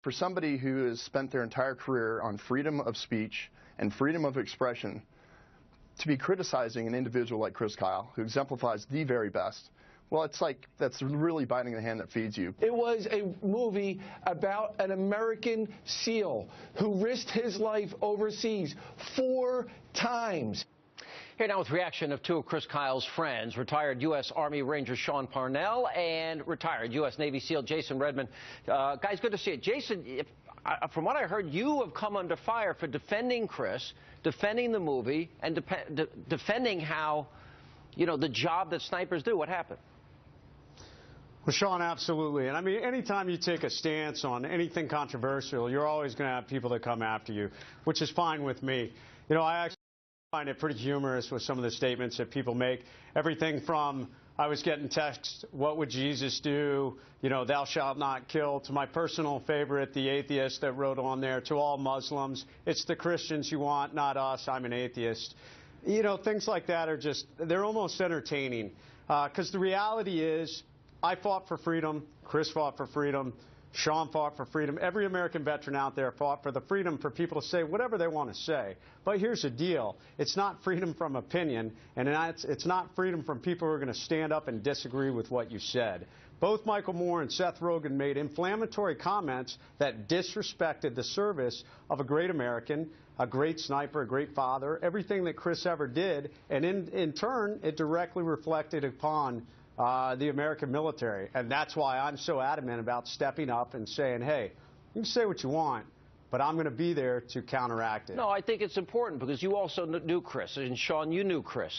For somebody who has spent their entire career on freedom of speech and freedom of expression, to be criticizing an individual like Chris Kyle, who exemplifies the very best, well, it's like that's really biting the hand that feeds you. It was a movie about an American SEAL who risked his life overseas 4 times. Here now with reaction of 2 of Chris Kyle's friends, retired U.S. Army Ranger Sean Parnell and retired U.S. Navy SEAL Jay Redman. Guys, good to see you. Jason, from what I heard, you have come under fire for defending Chris, defending the movie, and defending how, you know, the job that snipers do. What happened? Well, Sean, absolutely. And I mean, anytime you take a stance on anything controversial, you're always going to have people that come after you, which is fine with me. You know, I actually find it pretty humorous with some of the statements that people make. Everything from, I was getting texts, what would Jesus do? You know, thou shalt not kill, to my personal favorite, the atheist that wrote on there, to all Muslims, it's the Christians you want, not us, I'm an atheist. You know, things like that are just, they're almost entertaining. Because the reality is, I fought for freedom, Chris fought for freedom, Sean fought for freedom. Every American veteran out there fought for the freedom for people to say whatever they want to say. But here's the deal. It's not freedom from opinion, and it's not freedom from people who are going to stand up and disagree with what you said. Both Michael Moore and Seth Rogen made inflammatory comments that disrespected the service of a great American, a great sniper, a great father, everything that Chris ever did, and in turn, it directly reflected upon the American military. And that's why I'm so adamant about stepping up and saying, hey, you can say what you want, but I'm going to be there to counteract it. No, I think it's important because you also knew Chris, and Sean, you knew Chris.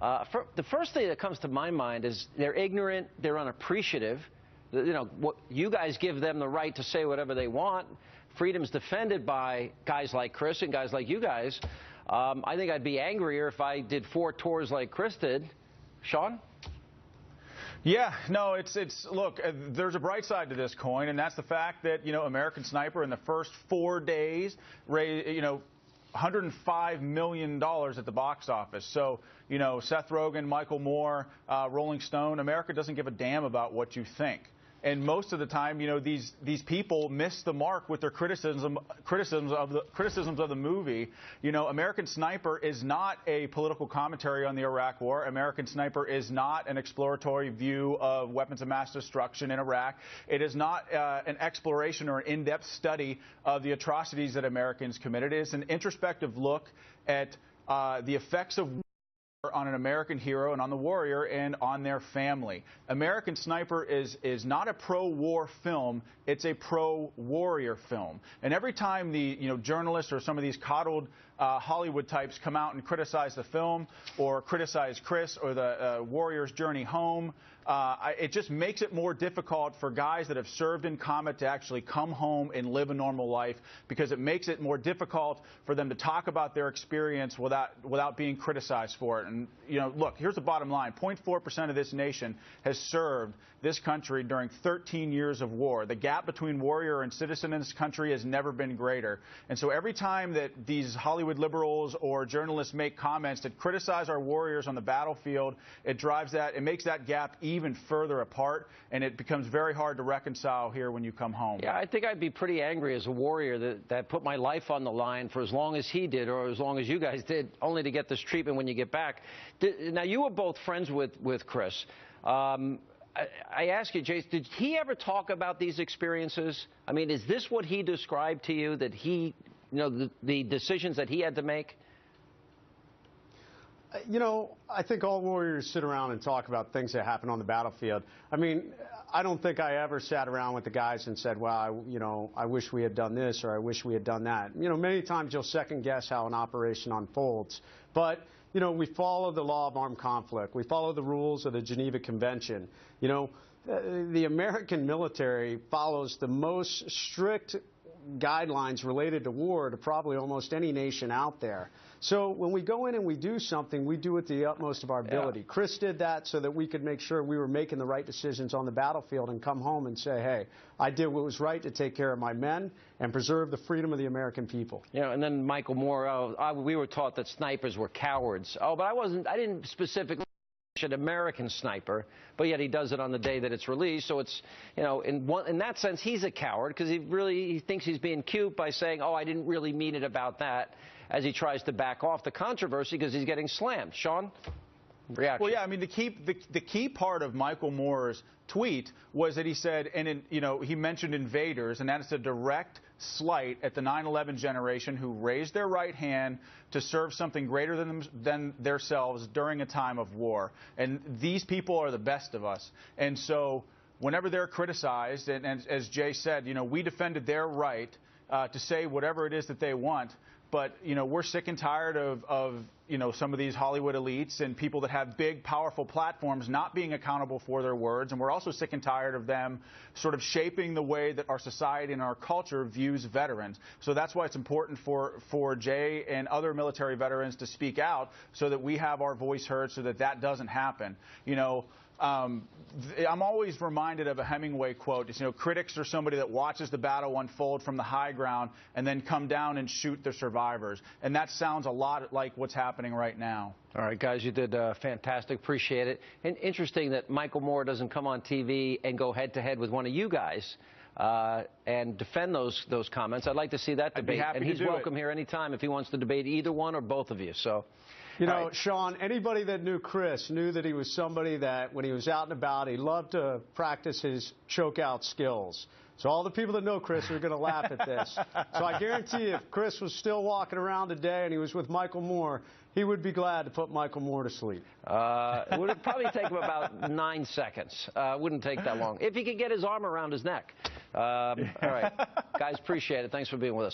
The first thing that comes to my mind is they're ignorant, they're unappreciative. You know, you guys give them the right to say whatever they want. Freedom's defended by guys like Chris and guys like you guys. I think I'd be angrier if I did 4 tours like Chris did. Sean? Yeah, no, look, there's a bright side to this coin, and that's the fact that, you know, American Sniper in the first 4 days raised, you know, $105 million at the box office. So, you know, Seth Rogen, Michael Moore, Rolling Stone, America doesn't give a damn about what you think. And most of the time, you know, these people miss the mark with their criticisms of the movie. You know, American Sniper is not a political commentary on the Iraq War. American Sniper is not an exploratory view of weapons of mass destruction in Iraq. It is not an exploration or an in-depth study of the atrocities that Americans committed. It is an introspective look at the effects of on an American hero and on the warrior and on their family. American Sniper is not a pro-war film, it's a pro-warrior film. And every time the journalists or some of these coddled Hollywood types come out and criticize the film or criticize Chris or the warrior's journey home, it just makes it more difficult for guys that have served in combat to actually come home and live a normal life, because it makes it more difficult for them to talk about their experience without being criticized for it. And, you know, look, here's the bottom line. 0.4% of this nation has served this country during 13 years of war. The gap between warrior and citizen in this country has never been greater. And so every time that these Hollywood liberals or journalists make comments that criticize our warriors on the battlefield, it makes that gap even further apart, and it becomes very hard to reconcile here when you come home. Yeah, I think I'd be pretty angry as a warrior that put my life on the line for as long as he did, or as long as you guys did, only to get this treatment when you get back. Now, you were both friends with Chris. I ask you, Jace, did he ever talk about these experiences? I mean, is this what he described to you, that he, you know, the decisions that he had to make? You know, I think all warriors sit around and talk about things that happen on the battlefield. I mean, I don't think I ever sat around with the guys and said, well, I wish we had done this or I wish we had done that. You know, many times you'll second guess how an operation unfolds. But, you know, we follow the law of armed conflict. We follow the rules of the Geneva Convention. You know, the American military follows the most strict guidelines related to war to probably almost any nation out there. So when we go in and we do something, we do it to the utmost of our ability. Yeah. Chris did that so that we could make sure we were making the right decisions on the battlefield and come home and say, hey, I did what was right to take care of my men and preserve the freedom of the American people. Yeah, and then Michael Moore, we were taught that snipers were cowards. Oh, but I didn't specifically an American sniper, but yet he does it on the day that it's released. So it's, you know, in that sense, he's a coward because he thinks he's being cute by saying, oh, I didn't really mean it about that, as he tries to back off the controversy because he's getting slammed. Sean? Reaction. Well, yeah, I mean, the key part of Michael Moore's tweet was that he said, you know, he mentioned invaders, and that is a direct slight at the 9/11 generation who raised their right hand to serve something greater than themselves during a time of war. And these people are the best of us. And so whenever they're criticized, and as Jay said, you know, we defended their right to say whatever it is that they want. But, you know, we're sick and tired of, you know, some of these Hollywood elites and people that have big, powerful platforms not being accountable for their words. And we're also sick and tired of them sort of shaping the way that our society and our culture views veterans. So that's why it's important for Jay and other military veterans to speak out so that we have our voice heard, so that that doesn't happen. You know, I'm always reminded of a Hemingway quote. It's, you know, critics are somebody that watches the battle unfold from the high ground and then come down and shoot the survivors. And that sounds a lot like what's happening right now. All right, guys, you did fantastic. Appreciate it. And interesting that Michael Moore doesn't come on TV and go head-to-head with one of you guys and defend those comments. I'd like to see that debate. And he's welcome here anytime if he wants to debate either one or both of you. So. You know, Sean, anybody that knew Chris knew that he was somebody that when he was out and about, he loved to practice his choke-out skills. So all the people that know Chris are going to laugh at this. So I guarantee you, if Chris was still walking around today and he was with Michael Moore, he would be glad to put Michael Moore to sleep. It would probably take him about 9 seconds. Wouldn't take that long. If he could get his arm around his neck. All right. Guys, appreciate it. Thanks for being with us.